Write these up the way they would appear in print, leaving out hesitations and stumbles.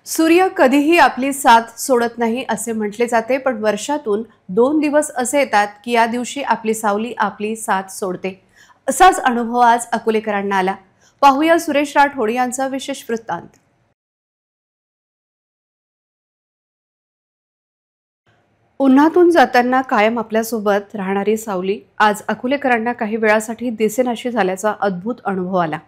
सूर्य कधीही आपली साथ सोडत नाही असे म्हटले जाते, पण वर्षातून 2 दिवस असे येतात की या दिवशी आपली सावली आपली साथ सोडते. असाच अनुभव आज अकोलेकरांना आला. पाहूया सुरेश राठोड यांचा विशेष वृत्तांत. उन्हातून जाताना कायम आपल्यासोबत राहणारी सावली आज अकोलेकरांना काही वेळासाठी दिसेनाशी झाल्याचा अद्भुत अनुभव आला.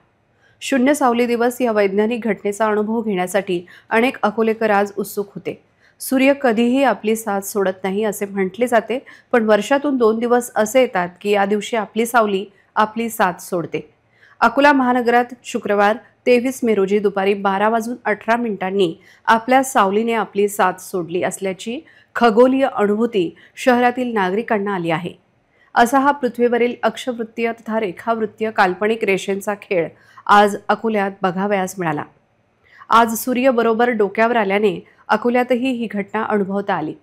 शून्य सावली दिवस या वैज्ञानिक घटनेचा अनुभव घेण्यासाठी अनेक अकोलेकर आज उत्सुक होते. सूर्य कधीही आपली साथ सोडत नाही असे म्हटले जाते, पण वर्षातून 2 दिवस असे येतात की या दिवशी आपली सावली आपली साथ सोडते. अकोला महानगरात शुक्रवार 23 मे रोजी दुपारी 12:18 आपल्या सावलीने आपली साथ सोडली असल्याची खगोलीय अनुभूती शहरातील नागरिकांना आली आहे. असा हा पृथ्वीवरील अक्षवृत्तीय तथा रेखावृत्तीय काल्पनिक रेषेंचा खेळ आज अकोल्यात बघावयास मिळाला. आज सूर्य बरोबर डोक्यावर आल्याने अकोल्यातही ही घटना अनुभवता आली.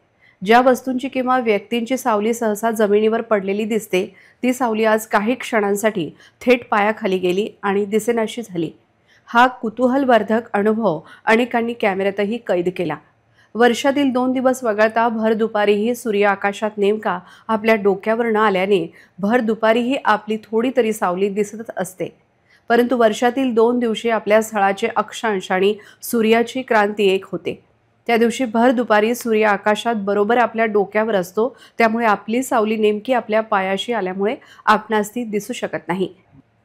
ज्या वस्तूंची किंवा व्यक्तींची सावली सहसा जमिनीवर पडलेली दिसते, ती सावली आज काही क्षणांसाठी थेट पायाखाली गेली आणि दिसेनाशी झाली. हा कुतूहलवर्धक अनुभव अनेकांनी कॅमेऱ्यातही कैद केला. वर्षातील 2 दिवस वगळता भर दुपारीही सूर्य आकाशात नेमका आपल्या डोक्यावर न आल्याने भर दुपारीही आपली थोडी तरी सावली दिसतच असते. परंतु वर्षातील 2 दिवशी आपल्या स्थळाचे अक्षांश आणि सूर्याची क्रांती एक होते. त्या दिवशी भर दुपारी सूर्य आकाशात बरोबर आपल्या डोक्यावर असतो, त्यामुळे आपली सावली नेमकी आपल्या पायाशी आल्यामुळे आपणास ती दिसू शकत नाही.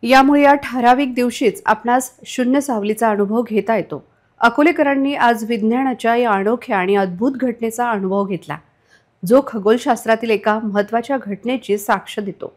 यामुळे या ठराविक दिवशीच आपणास शून्य सावलीचा अनुभव घेता येतो. अकोलेकरांनी आज विज्ञानाच्या या अनोख्या आणि अद्भुत घटनेचा अनुभव घेतला, जो खगोलशास्त्रातील एका महत्त्वाच्या घटनेची साक्ष देतो.